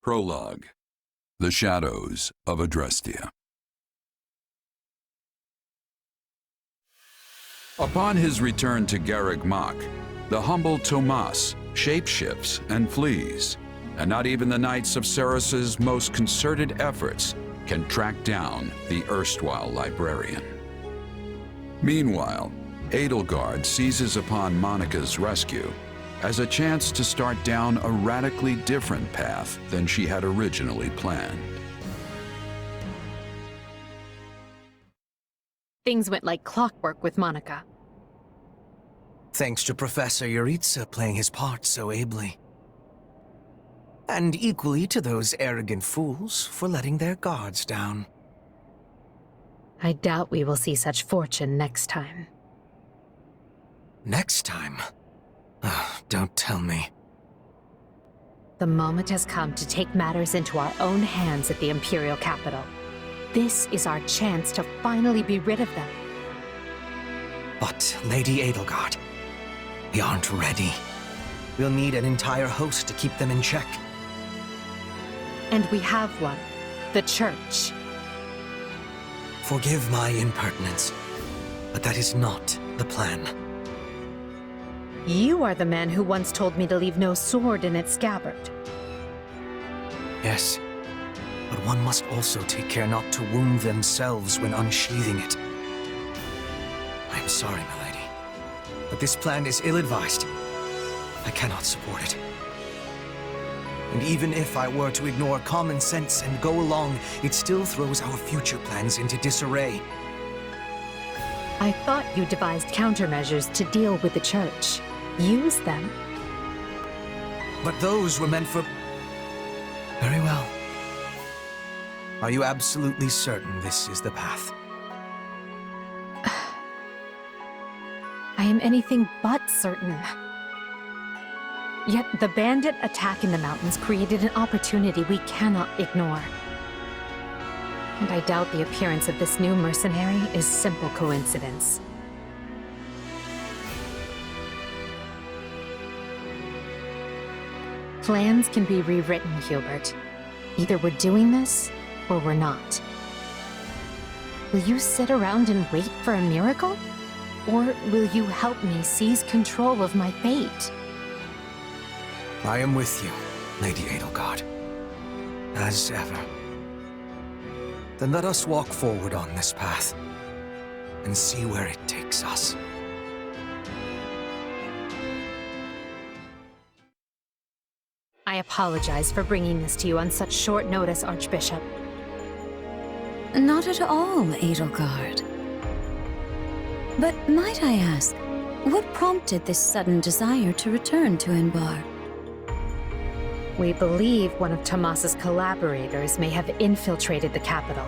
Prologue. The Shadows of Adrestia. Upon his return to Garreg Mach, the humble Tomas shapeshifts and flees, and not even the Knights of Ceres's most concerted efforts can track down the erstwhile librarian. Meanwhile, Edelgard seizes upon Monica's rescue as a chance to start down a radically different path than she had originally planned. Things went like clockwork with Monica. Thanks to Professor Yuritsa playing his part so ably. And equally to those arrogant fools for letting their guards down. I doubt we will see such fortune next time. Next time? Don't tell me. The moment has come to take matters into our own hands at the Imperial capital. This is our chance to finally be rid of them. But, Lady Edelgard, we aren't ready. We'll need an entire host to keep them in check. And we have one. The Church. Forgive my impertinence, but that is not the plan. You are the man who once told me to leave no sword in its scabbard. Yes, but one must also take care not to wound themselves when unsheathing it. I am sorry, milady, but this plan is ill-advised. I cannot support it. And even if I were to ignore common sense and go along, it still throws our future plans into disarray. I thought you devised countermeasures to deal with the Church. Use them. But those were meant for... Very well. Are you absolutely certain this is the path? I am anything but certain. Yet the bandit attack in the mountains created an opportunity we cannot ignore. And I doubt the appearance of this new mercenary is simple coincidence. Plans can be rewritten, Hubert. Either we're doing this, or we're not. Will you sit around and wait for a miracle? Or will you help me seize control of my fate? I am with you, Lady Edelgard. As ever. Then let us walk forward on this path, and see where it takes us. I apologize for bringing this to you on such short notice, Archbishop. Not at all, Edelgard. But might I ask, what prompted this sudden desire to return to Enbar? We believe one of Tomas's collaborators may have infiltrated the capital.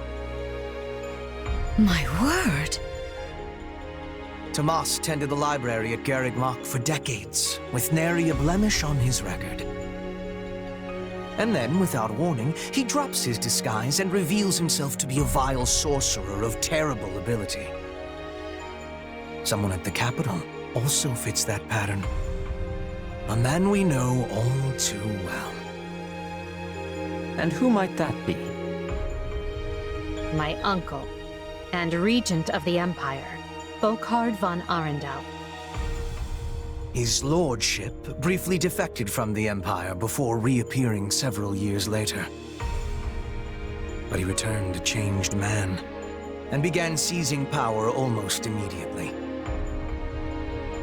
My word! Tomas tended the library at Garreg Mach for decades, with nary a blemish on his record. And then, without warning, he drops his disguise and reveals himself to be a vile sorcerer of terrible ability. Someone at the capital also fits that pattern. A man we know all too well. And who might that be? My uncle, and regent of the Empire, Volkhard von Arundel. His lordship briefly defected from the Empire before reappearing several years later. But he returned a changed man, and began seizing power almost immediately.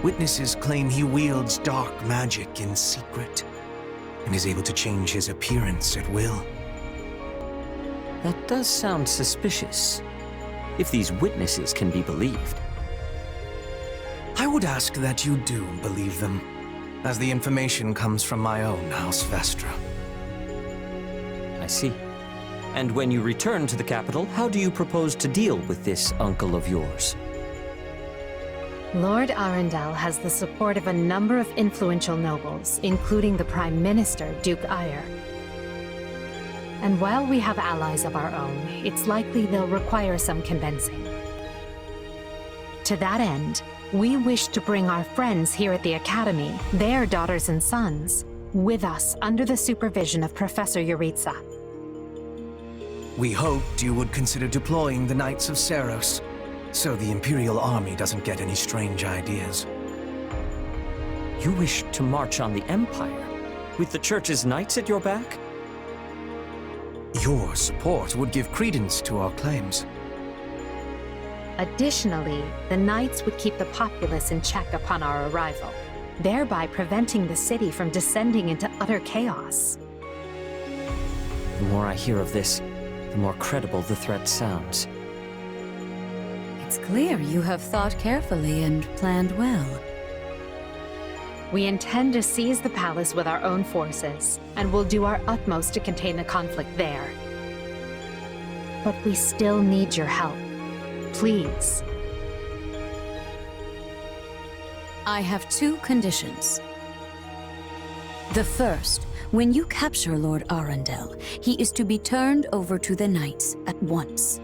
Witnesses claim he wields dark magic in secret, and is able to change his appearance at will. That does sound suspicious, if these witnesses can be believed. I would ask that you do believe them, as the information comes from my own House Vestra. I see. And when you return to the capital, how do you propose to deal with this uncle of yours? Lord Arundel has the support of a number of influential nobles, including the Prime Minister, Duke Eyre. And while we have allies of our own, it's likely they'll require some convincing. To that end, we wish to bring our friends here at the Academy, their daughters and sons, with us under the supervision of Professor Yuritsa. We hoped you would consider deploying the Knights of Seros, so the Imperial Army doesn't get any strange ideas. You wish to march on the Empire, with the Church's knights at your back? Your support would give credence to our claims. Additionally, the Knights would keep the populace in check upon our arrival, thereby preventing the city from descending into utter chaos. The more I hear of this, the more credible the threat sounds. It's clear you have thought carefully and planned well. We intend to seize the palace with our own forces, and will do our utmost to contain the conflict there. But we still need your help. Please. I have 2 conditions. The first, when you capture Lord Arundel, he is to be turned over to the Knights at once.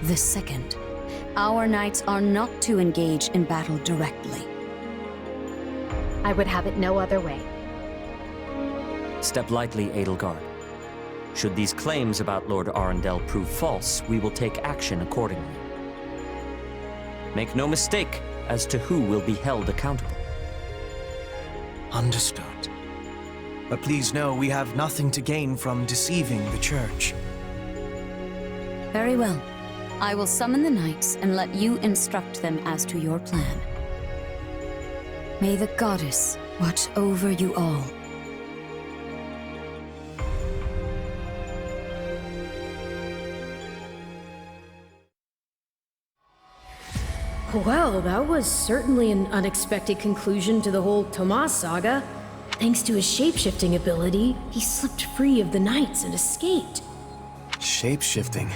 The second, our Knights are not to engage in battle directly. I would have it no other way. Step lightly, Edelgard. Should these claims about Lord Arundel prove false, we will take action accordingly. Make no mistake as to who will be held accountable. Understood. But please know we have nothing to gain from deceiving the Church. Very well. I will summon the Knights and let you instruct them as to your plan. May the Goddess watch over you all. Well, that was certainly an unexpected conclusion to the whole Tomas saga. Thanks to his shapeshifting ability, he slipped free of the Knights and escaped. Shape-shifting.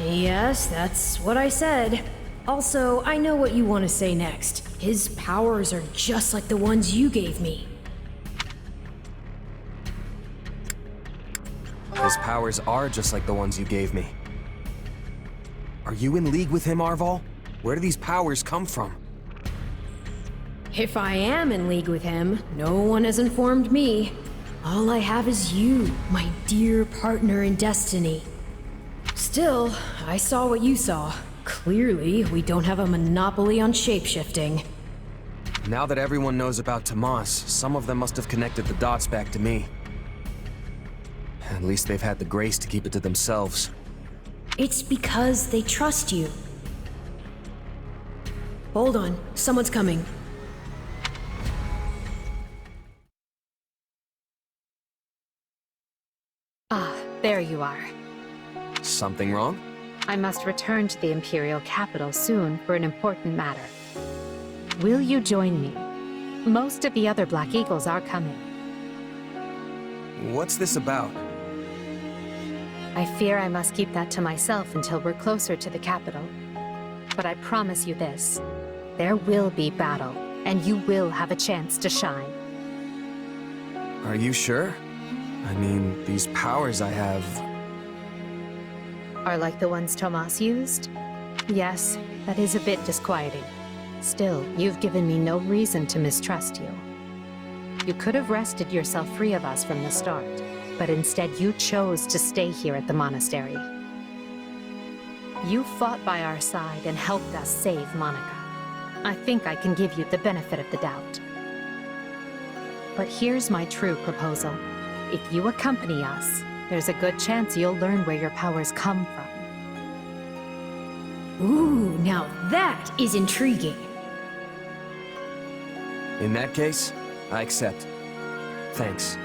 Yes, that's what I said. Also, I know what you want to say next. His powers are just like the ones you gave me. His powers are just like the ones you gave me. Are you in league with him, Arval? Where do these powers come from? If I am in league with him, no one has informed me. All I have is you, my dear partner in destiny. Still, I saw what you saw. Clearly, we don't have a monopoly on shapeshifting. Now that everyone knows about Tomas, some of them must have connected the dots back to me. At least they've had the grace to keep it to themselves. It's because they trust you. Hold on, someone's coming. Ah, there you are. Something wrong? I must return to the Imperial capital soon for an important matter. Will you join me? Most of the other Black Eagles are coming. What's this about? I fear I must keep that to myself until we're closer to the capital. But I promise you this. There will be battle, and you will have a chance to shine. Are you sure? I mean, these powers I have... Are like the ones Tomas used? Yes, that is a bit disquieting. Still, you've given me no reason to mistrust you. You could have wrested yourself free of us from the start, but instead you chose to stay here at the monastery. You fought by our side and helped us save Monica. I think I can give you the benefit of the doubt. But here's my true proposal. If you accompany us, there's a good chance you'll learn where your powers come from. Ooh, now that is intriguing. In that case, I accept. Thanks.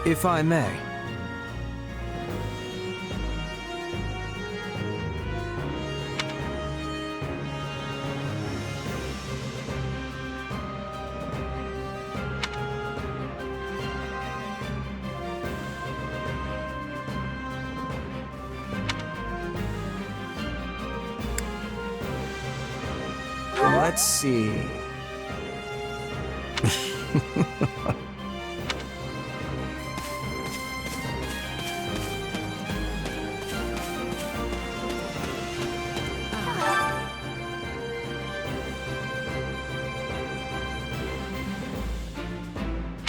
If I may. Let's see.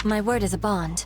My word is a bond.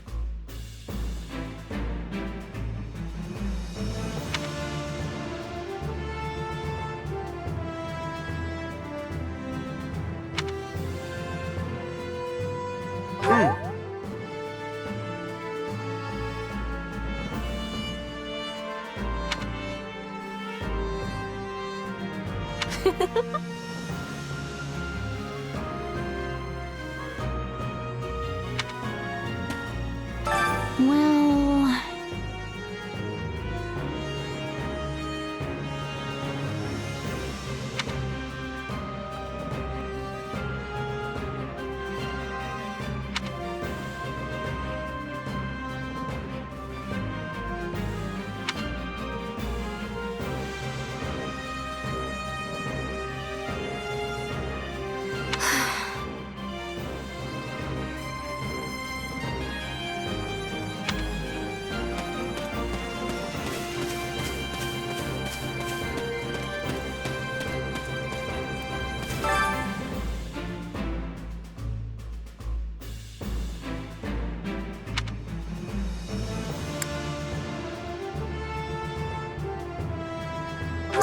Well...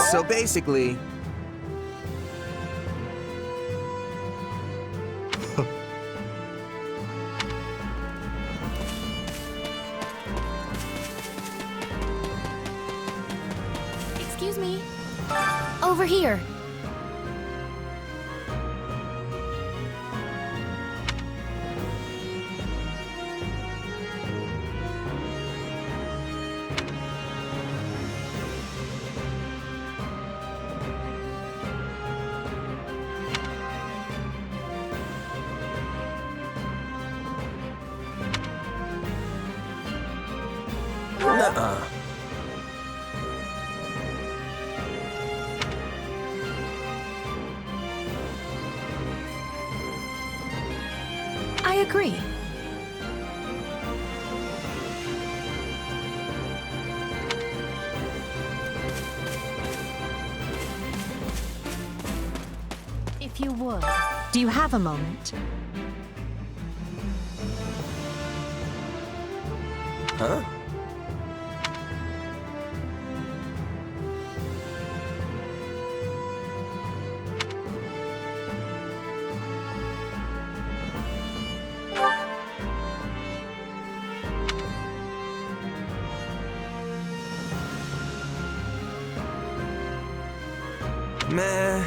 So basically... Excuse me. Over here. Nuh-uh. I agree. If you would, do you have a moment? Huh? Meh.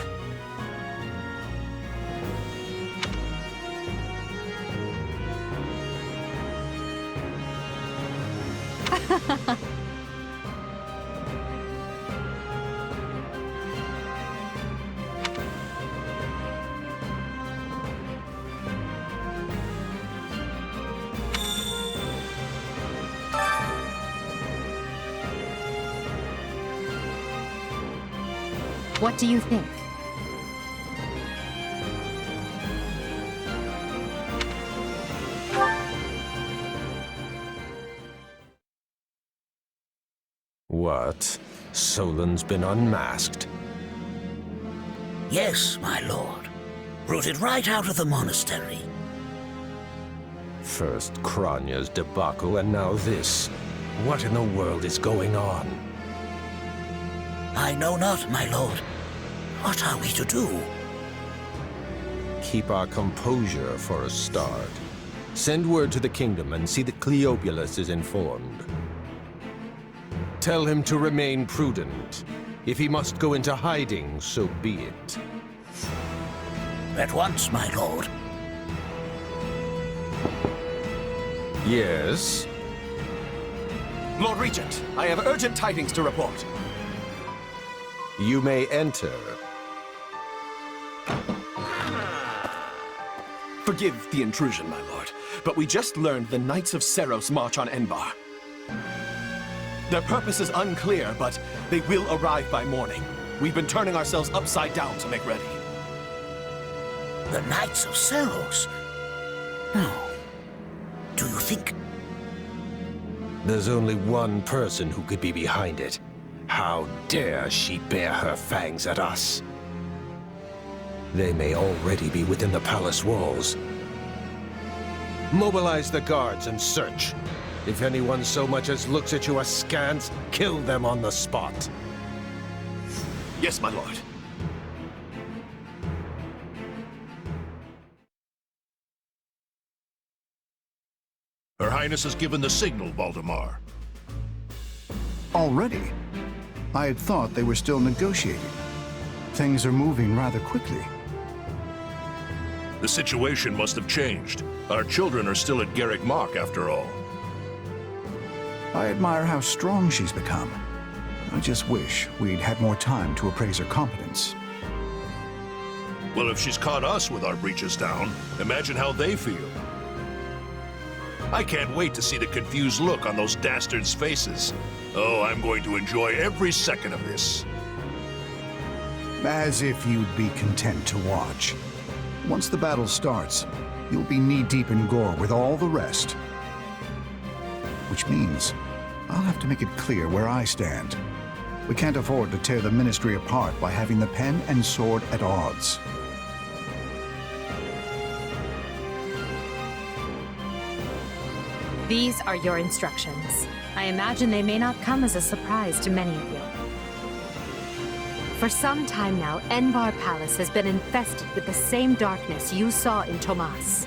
What do you think? What? Solon's been unmasked? Yes, my lord. Rooted right out of the monastery. First Kranya's debacle and now this. What in the world is going on? I know not, my lord. What are we to do? Keep our composure for a start. Send word to the kingdom and see that Cleobulus is informed. Tell him to remain prudent. If he must go into hiding, so be it. At once, my lord. Yes? Lord Regent, I have urgent tidings to report. You may enter. Forgive the intrusion, my lord, but we just learned the Knights of Seros march on Enbar. Their purpose is unclear, but they will arrive by morning. We've been turning ourselves upside down to make ready. The Knights of Seros? No. Do you think... There's only one person who could be behind it. How dare she bare her fangs at us? They may already be within the palace walls. Mobilize the guards and search. If anyone so much as looks at you askance, kill them on the spot. Yes, my lord. Her Highness has given the signal, Valdemar. Already? I had thought they were still negotiating. Things are moving rather quickly. The situation must have changed. Our children are still at Garrick Mach, after all. I admire how strong she's become. I just wish we'd had more time to appraise her competence. Well, if she's caught us with our breeches down, imagine how they feel. I can't wait to see the confused look on those dastards' faces. Oh, I'm going to enjoy every second of this. As if you'd be content to watch. Once the battle starts, you'll be knee-deep in gore with all the rest. Which means I'll have to make it clear where I stand. We can't afford to tear the Ministry apart by having the pen and sword at odds. These are your instructions. I imagine they may not come as a surprise to many of you. For some time now, Enbar Palace has been infested with the same darkness you saw in Tomas.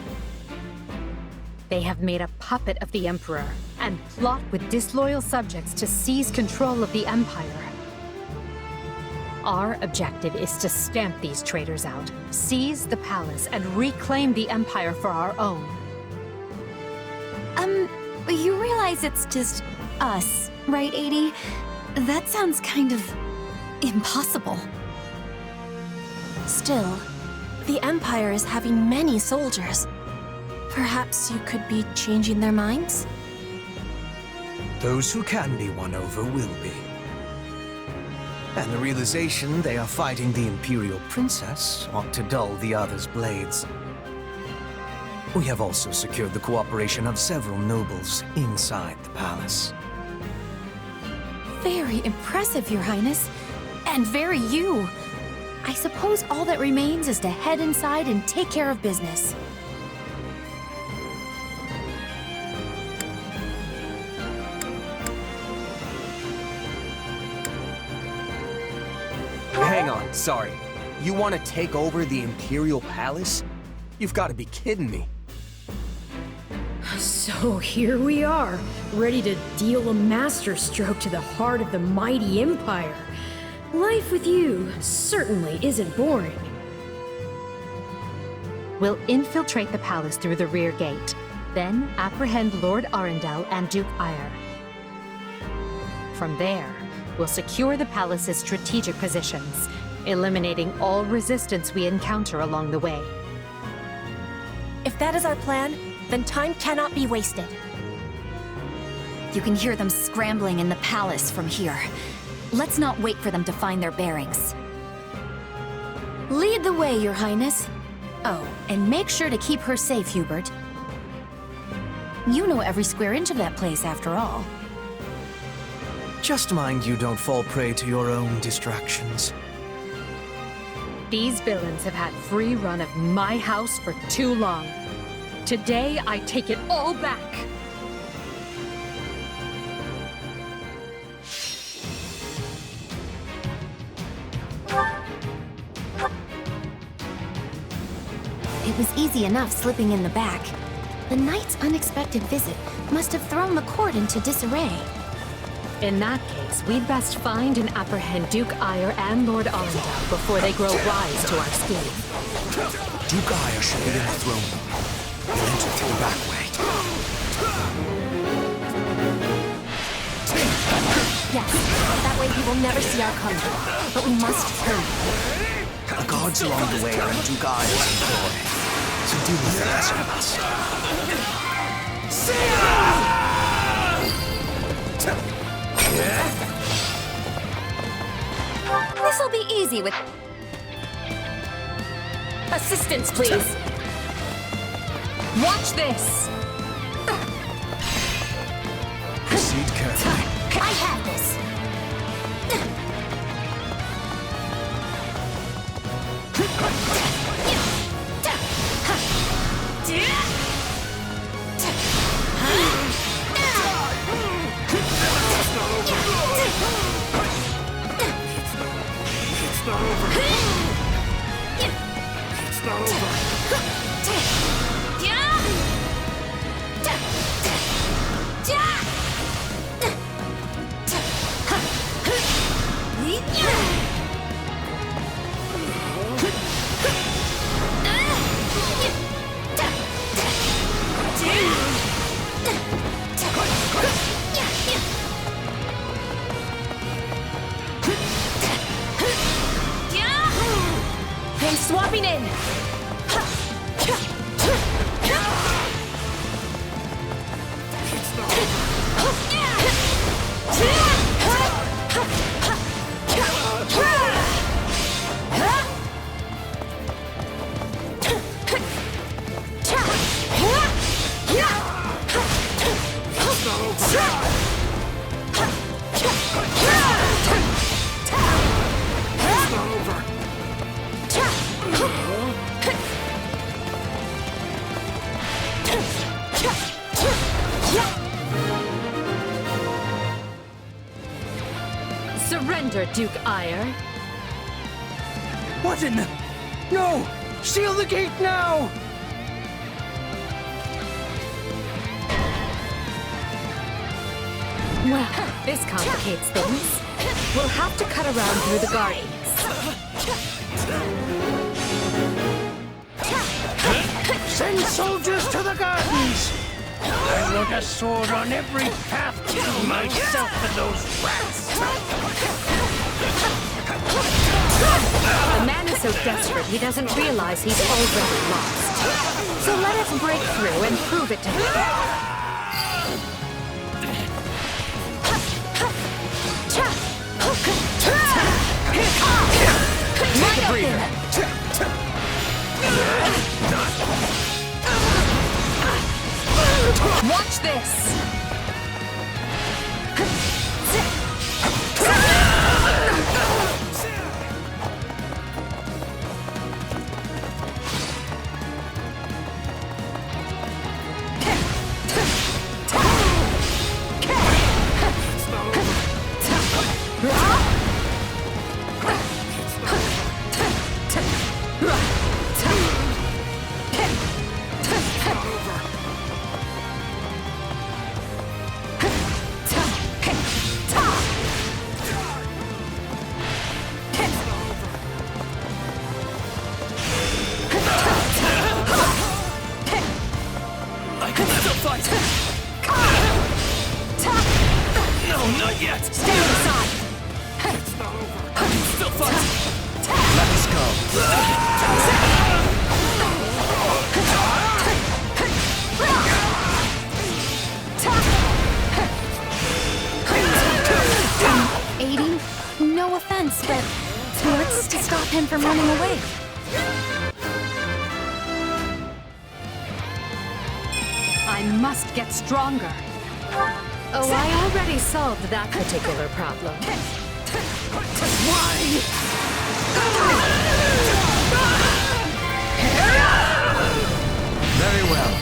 They have made a puppet of the Emperor and plot with disloyal subjects to seize control of the Empire. Our objective is to stamp these traitors out, seize the palace, and reclaim the Empire for our own. You realize it's just us, right, Adie? That sounds kind of impossible. Still, the Empire is having many soldiers. Perhaps you could be changing their minds? Those who can be won over will be. And the realization they are fighting the Imperial Princess ought to dull the others' blades. We have also secured the cooperation of several nobles inside the palace. Very impressive, Your Highness. And very you. I suppose all that remains is to head inside and take care of business. Hang on, sorry. You want to take over the Imperial Palace? You've got to be kidding me. So here we are, ready to deal a masterstroke to the heart of the mighty Empire. Life with you certainly isn't boring. We'll infiltrate the palace through the rear gate, then apprehend Lord Arundel and Duke Ire. From there, we'll secure the palace's strategic positions, eliminating all resistance we encounter along the way. If that is our plan, then time cannot be wasted. You can hear them scrambling in the palace from here. Let's not wait for them to find their bearings. Lead the way, Your Highness. Oh, and make sure to keep her safe, Hubert. You know every square inch of that place, after all. Just mind you don't fall prey to your own distractions. These villains have had free run of my house for too long. Today, I take it all back. It was easy enough slipping in the back. The knight's unexpected visit must have thrown the court into disarray. In that case, we'd best find and apprehend Duke Ire and Lord Arundel before they grow wise to our scheme. Duke Ire should be in the throne room. We'll enter through the back way. Yes, that way he will never see our coming. But we must hurry. The guards along the way are in Duke Ire's employ, so deal with the rest of us. This'll be easy with... a Assistance, please. Watch this. Proceed carefully. I have this. I'm swapping in. Surrender, Duke Ire. What in the... No! Seal the gate now! Well, this complicates things. We'll have to cut around through the gardens. Send soldiers to the gardens! I want a sword on every path to myself and those rats! The man is so desperate he doesn't realize he's already lost. So let us break through and prove it to him. Take a breather. Watch this! No, not yet! Stand aside! It's not over. I can still fight! Let us go. Aiding? No offense, but what's to stop him from running away? I must get stronger. Oh, I already solved that particular problem. Very well.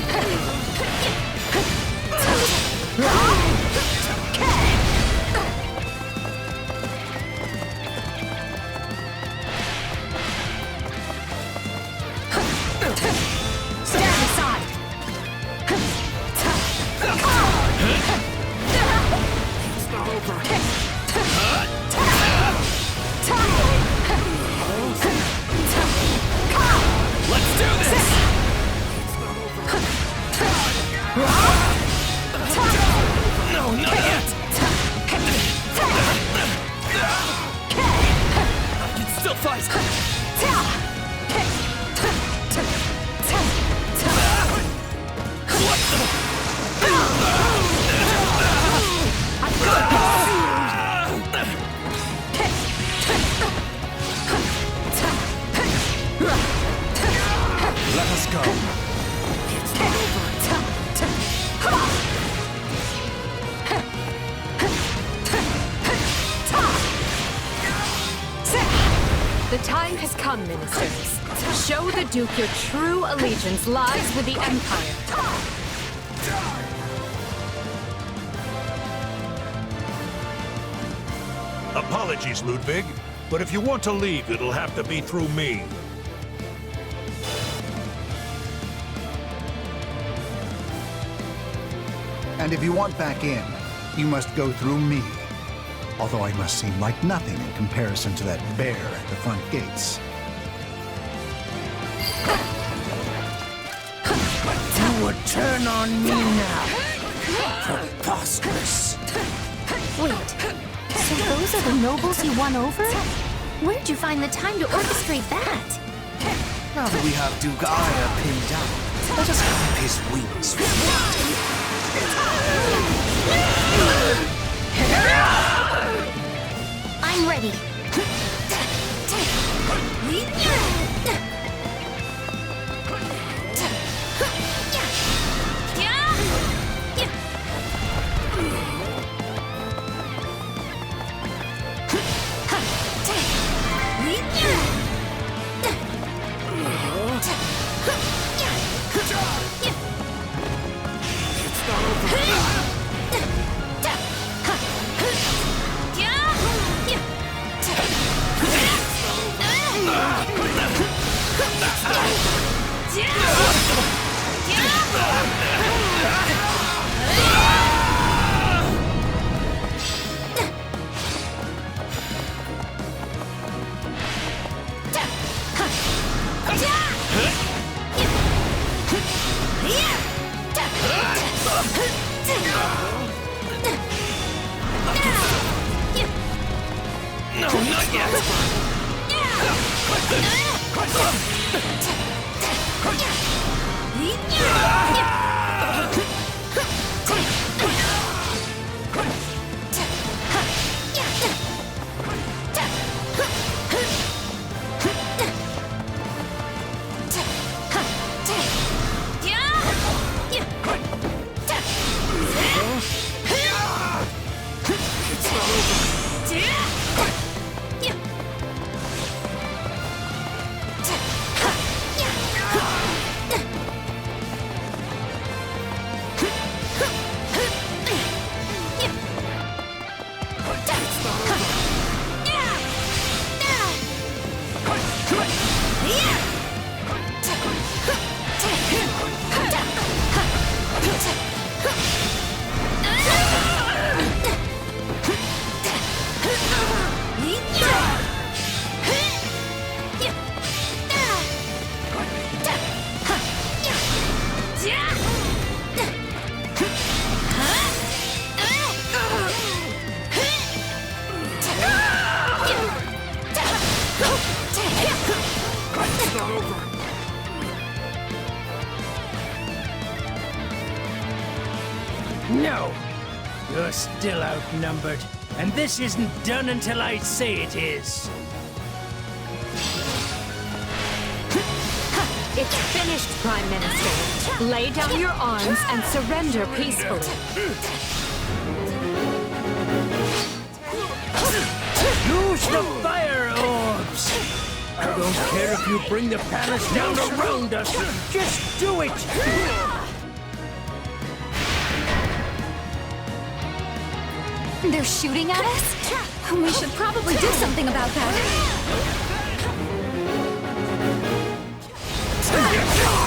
Stand aside! It's not over. Let's do this! It's not over. No, not yet! I can still fight! What the? I've got this! time has come, ministers. Show the Duke your true allegiance lies with the Empire. Apologies, Ludwig, but if you want to leave, it'll have to be through me. And if you want back in, you must go through me. Although I must seem like nothing in comparison to that bear at the front gates. You would turn on me now. Preposterous. Wait, so those are the nobles you won over? Where'd you find the time to orchestrate that? Now that we have Duke Aya pinned down, let us clip his wings. I'm ready. No! You're still outnumbered, and this isn't done until I say it is. It's finished, Prime Minister. Lay down your arms and surrender peacefully. Use the fire orbs! I don't care if you bring the palace down around us. Just do it! They're shooting at us? We should probably do something about that.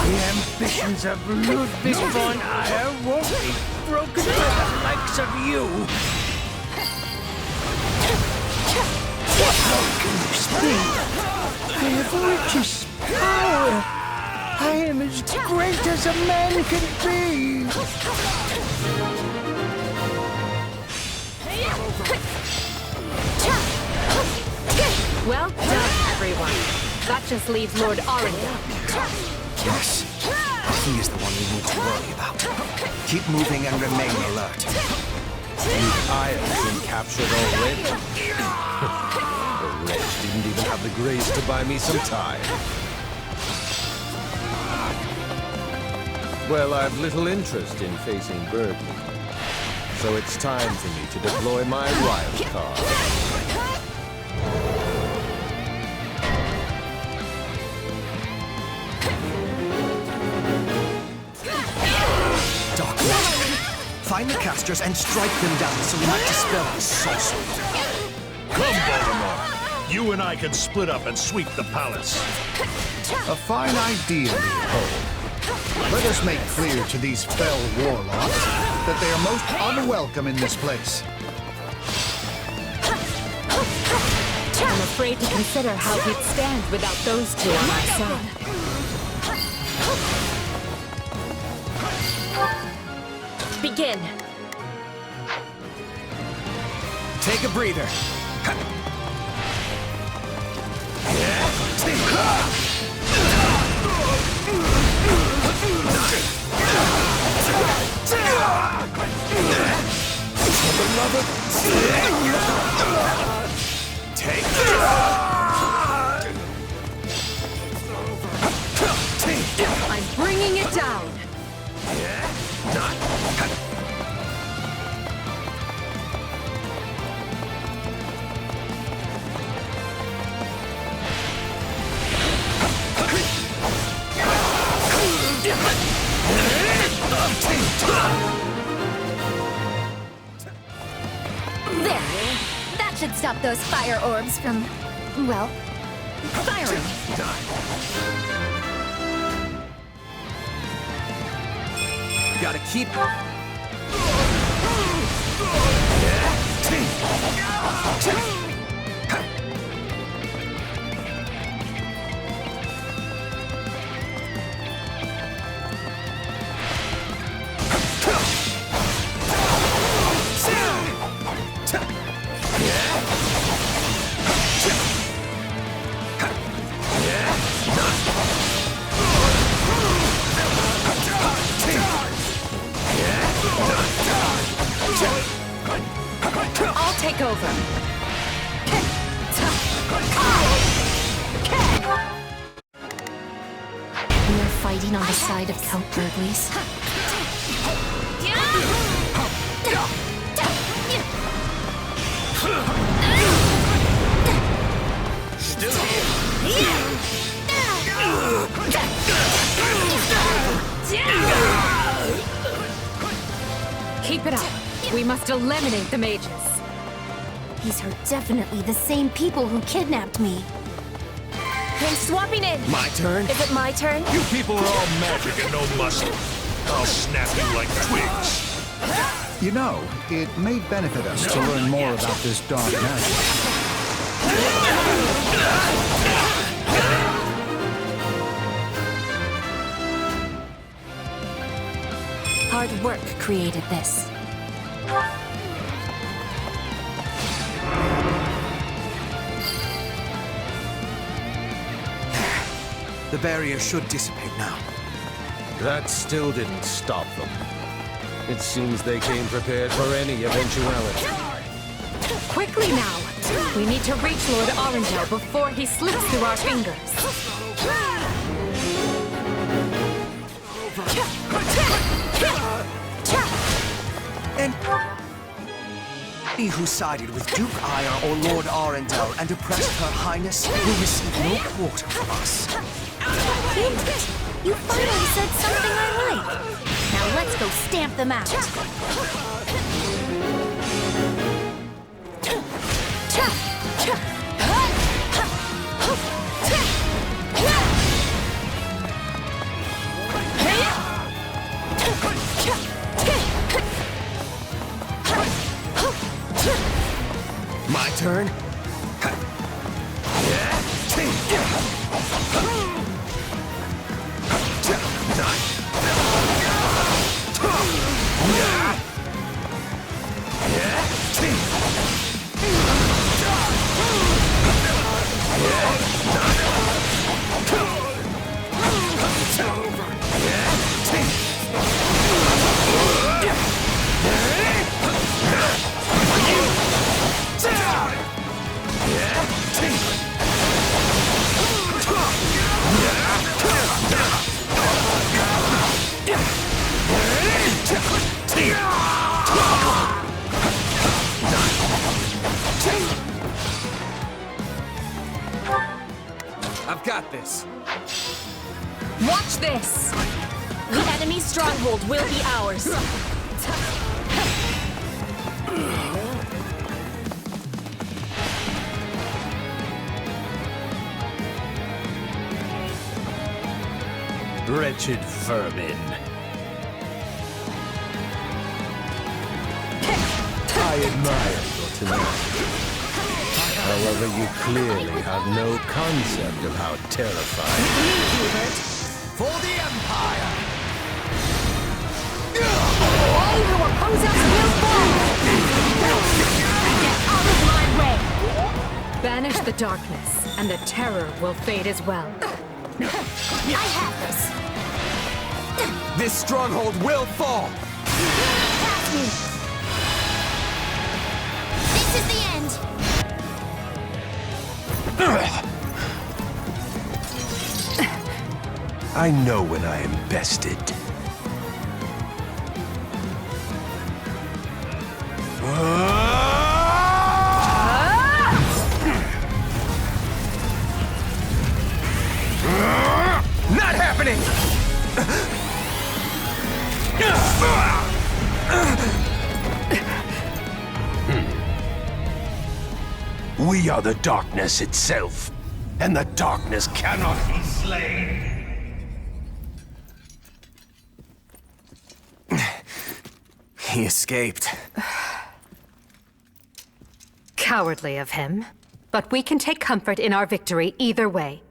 The ambitions of Ludwig von Eyre won't be broken by the likes of you. How can you speak? I have riches, power. I am as great as a man can be. Well done, everyone. That just leaves Lord Arundel. Yes, he is the one we need to worry about. Keep moving and remain alert. I have been captured already. The wretch didn't even have the grace to buy me some time. Well, I've little interest in facing Burden. So it's time for me to deploy my wild card. Find the casters and strike them down so we might dispel this sorcery. Come, Voldemort. You and I can split up and sweep the palace. A fine idea, Leopold. Let us make clear to these fell warlocks that they are most unwelcome in this place. I'm afraid to consider how we'd stand without those two on our side. Begin. Take a breather. I'm bringing it down. There! That should stop those fire orbs from, well, firing. Gotta keep... I'll take over. We are fighting on the side of Count Burgley's. Still here. Keep it up. We must eliminate the mages. These are definitely the same people who kidnapped me. I'm swapping in. My turn? Is it my turn? You people are all magic and no muscle. I'll snap you like twigs. You know, it may benefit us to learn more about this dark magic. Hard work created this. The barrier should dissipate now. That still didn't stop them. It seems they came prepared for any eventuality. Quickly now! We need to reach Lord Arundel before he slips through our fingers. And he who sided with Duke Ire or Lord Arundel and oppressed Her Highness will receive no quarter from us. Damn it! You finally said something I like. Now let's go stamp them out. My turn? I've got this. Watch this! The enemy's stronghold will be ours. Wretched vermin. I admire your tenacity. However, you clearly have no concept of how terrifying. For the Empire! All who oppose us will fall! Get out of my way! Banish the darkness, and the terror will fade as well. I have this! This stronghold will fall! Pass me! This is the end! I know when I am bested. Not happening! We are the darkness itself, and the darkness cannot be slain. He escaped. Cowardly of him. But we can take comfort in our victory either way.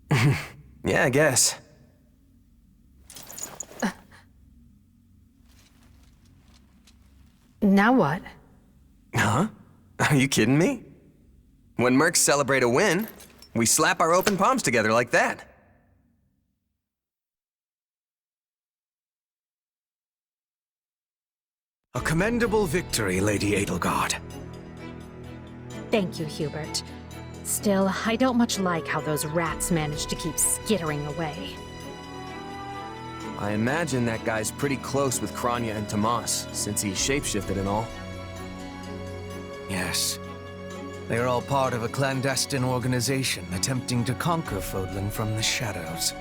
Yeah, I guess. Now what? Huh? Are you kidding me? When mercs celebrate a win, we slap our open palms together like that. A commendable victory, Lady Edelgard. Thank you, Hubert. Still, I don't much like how those rats managed to keep skittering away. I imagine that guy's pretty close with Kranya and Tomas, since he shapeshifted and all. Yes. They are all part of a clandestine organization attempting to conquer Fodlan from the shadows.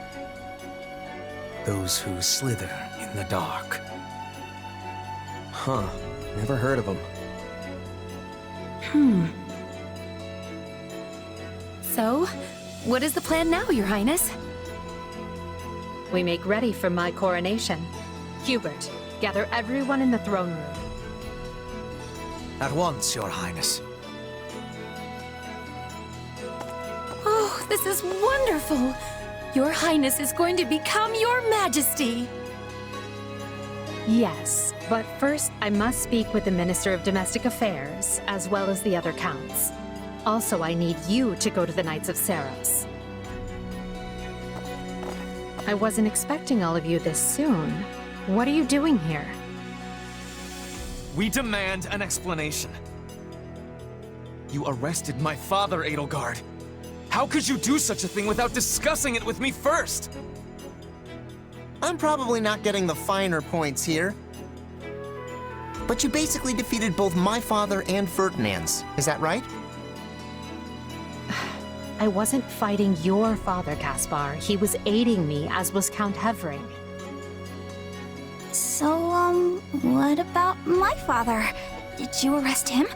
Those who slither in the dark. Huh. Never heard of him. So, what is the plan now, Your Highness? We make ready for my coronation. Hubert, gather everyone in the throne room. At once, Your Highness. Oh, this is wonderful! Your Highness is going to become Your Majesty! Yes, but first I must speak with the Minister of Domestic Affairs, as well as the other counts. Also, I need you to go to the Knights of Seros. I wasn't expecting all of you this soon. What are you doing here? We demand an explanation. You arrested my father, Edelgard. How could you do such a thing without discussing it with me first? I'm probably not getting the finer points here. But you basically defeated both my father and Ferdinand's. Is that right? I wasn't fighting your father, Caspar. He was aiding me, as was Count Hevering. So, what about my father? Did you arrest him?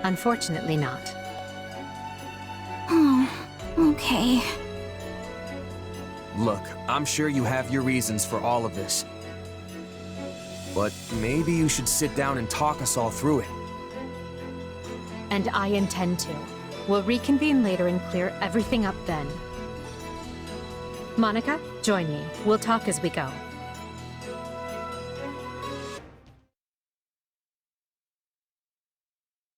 Unfortunately not. Oh, okay. Look, I'm sure you have your reasons for all of this. But maybe you should sit down and talk us all through it. And I intend to. We'll reconvene later and clear everything up then. Monica, join me. We'll talk as we go.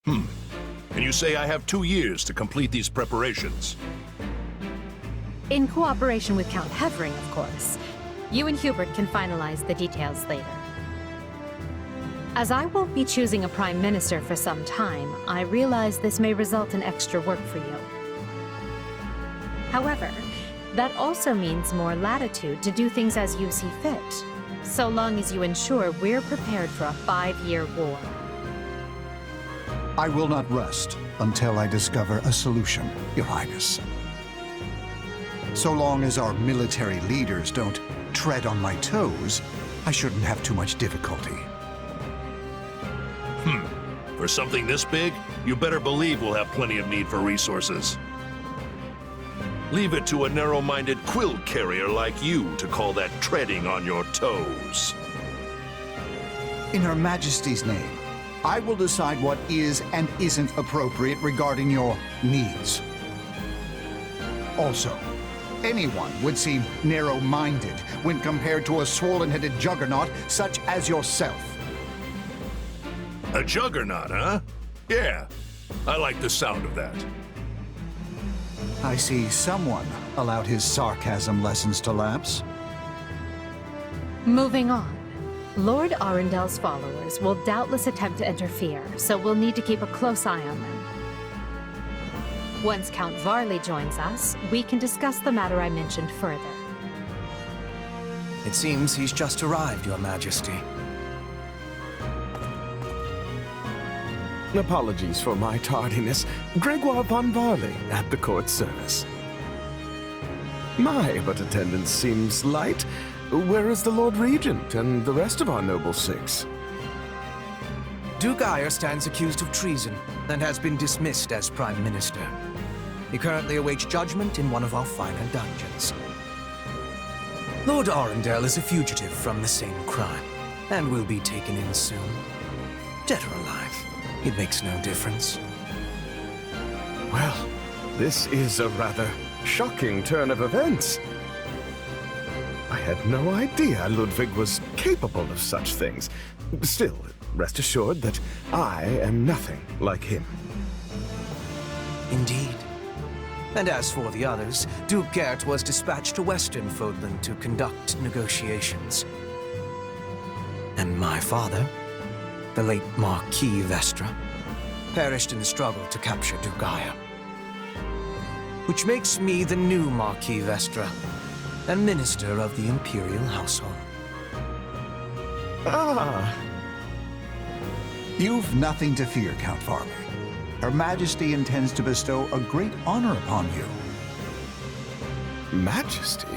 And you say I have 2 years to complete these preparations. In cooperation with Count Hevering, of course. You and Hubert can finalize the details later. As I won't be choosing a Prime Minister for some time, I realize this may result in extra work for you. However, that also means more latitude to do things as you see fit, so long as you ensure we're prepared for a 5-year war. I will not rest until I discover a solution, Your Highness. So long as our military leaders don't tread on my toes, I shouldn't have too much difficulty. For something this big, you better believe we'll have plenty of need for resources. Leave it to a narrow-minded quill carrier like you to call that treading on your toes. In Her Majesty's name, I will decide what is and isn't appropriate regarding your needs. Also, anyone would seem narrow-minded when compared to a swollen-headed juggernaut such as yourself. A juggernaut, huh? Yeah, I like the sound of that. I see someone allowed his sarcasm lessons to lapse. Moving on. Lord Arendel's followers will doubtless attempt to interfere, so we'll need to keep a close eye on them. Once Count Varley joins us, we can discuss the matter I mentioned further. It seems he's just arrived, Your Majesty. Apologies for my tardiness. Gregoire von Varley at the court service. My, but attendance seems light. Where is the Lord Regent and the rest of our noble six? Duke Ayer stands accused of treason and has been dismissed as Prime Minister. He currently awaits judgment in one of our finer dungeons. Lord Arundel is a fugitive from the same crime and will be taken in soon. Dead or alive. It makes no difference. Well, this is a rather shocking turn of events. I had no idea Ludwig was capable of such things. Still, rest assured that I am nothing like him. Indeed. And as for the others, Duke Gert was dispatched to Western Fodland to conduct negotiations. And my father, the late Marquis Vestra, perished in the struggle to capture Duke Ayer. Which makes me the new Marquis Vestra, and Minister of the Imperial Household. Ah! You've nothing to fear, Count Varley. Her Majesty intends to bestow a great honor upon you. Majesty?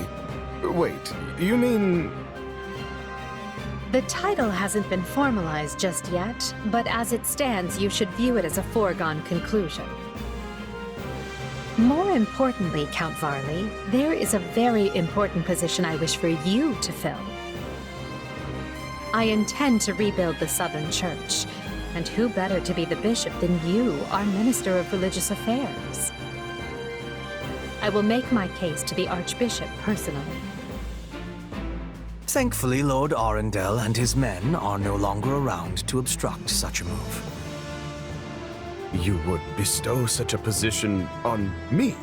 Wait, you mean... The title hasn't been formalized just yet, but as it stands, you should view it as a foregone conclusion. More importantly, Count Varley, there is a very important position I wish for you to fill. I intend to rebuild the Southern Church, and who better to be the bishop than you, our Minister of Religious Affairs? I will make my case to the Archbishop personally. Thankfully, Lord Arundel and his men are no longer around to obstruct such a move. You would bestow such a position on me?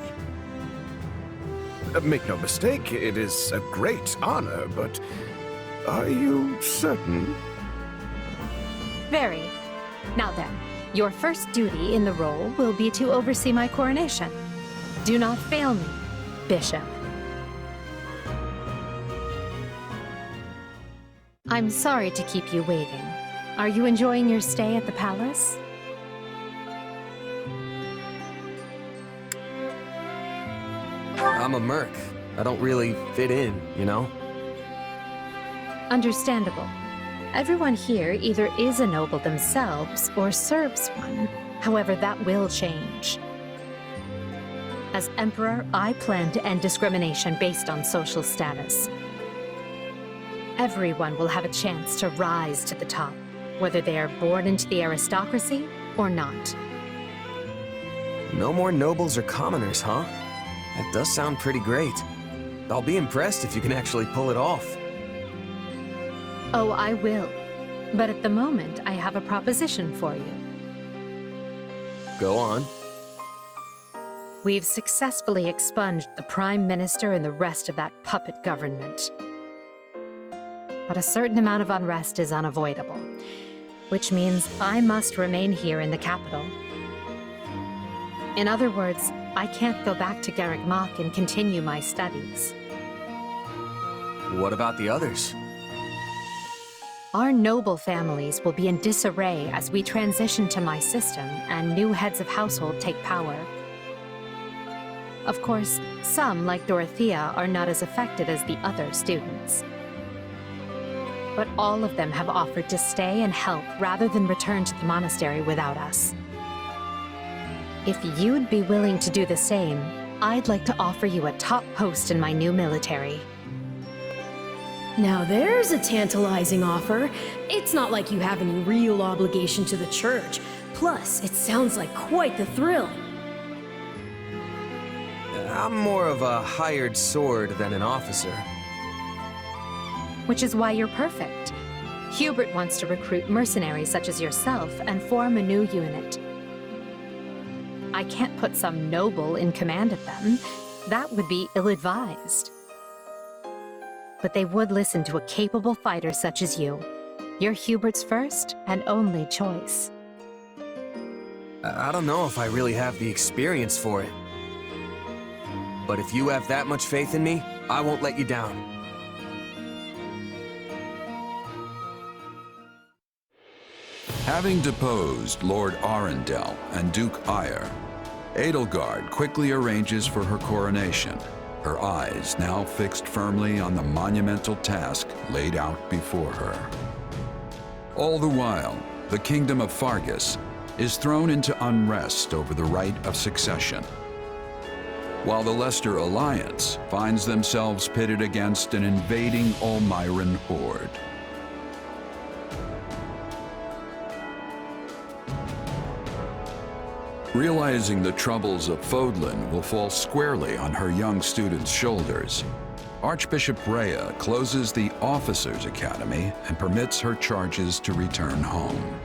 Make no mistake, it is a great honor, but are you certain? Very. Now then, your first duty in the role will be to oversee my coronation. Do not fail me, Bishop. I'm sorry to keep you waiting. Are you enjoying your stay at the palace? I'm a merc. I don't really fit in, you know? Understandable. Everyone here either is a noble themselves or serves one. However, that will change. As Emperor, I plan to end discrimination based on social status. Everyone will have a chance to rise to the top, whether they are born into the aristocracy or not. No more nobles or commoners, huh? That does sound pretty great. I'll be impressed if you can actually pull it off. Oh, I will. But at the moment, I have a proposition for you. Go on. We've successfully expunged the Prime Minister and the rest of that puppet government. But a certain amount of unrest is unavoidable, which means I must remain here in the capital. In other words, I can't go back to Garreg Mach and continue my studies. What about the others? Our noble families will be in disarray as we transition to my system and new heads of household take power. Of course, some, like Dorothea, are not as affected as the other students. But all of them have offered to stay and help rather than return to the monastery without us. If you'd be willing to do the same, I'd like to offer you a top post in my new military. Now there's a tantalizing offer. It's not like you have any real obligation to the church. Plus, it sounds like quite the thrill. I'm more of a hired sword than an officer. Which is why you're perfect. Hubert wants to recruit mercenaries such as yourself and form a new unit. I can't put some noble in command of them. That would be ill-advised. But they would listen to a capable fighter such as you. You're Hubert's first and only choice. I don't know if I really have the experience for it. But if you have that much faith in me, I won't let you down. Having deposed Lord Arundel and Duke Eyre, Edelgard quickly arranges for her coronation, her eyes now fixed firmly on the monumental task laid out before her. All the while, the kingdom of Fargus is thrown into unrest over the right of succession, while the Leicester Alliance finds themselves pitted against an invading Ulmyran horde. Realizing the troubles of Fodlan will fall squarely on her young students' shoulders, Archbishop Rhea closes the Officers' Academy and permits her charges to return home.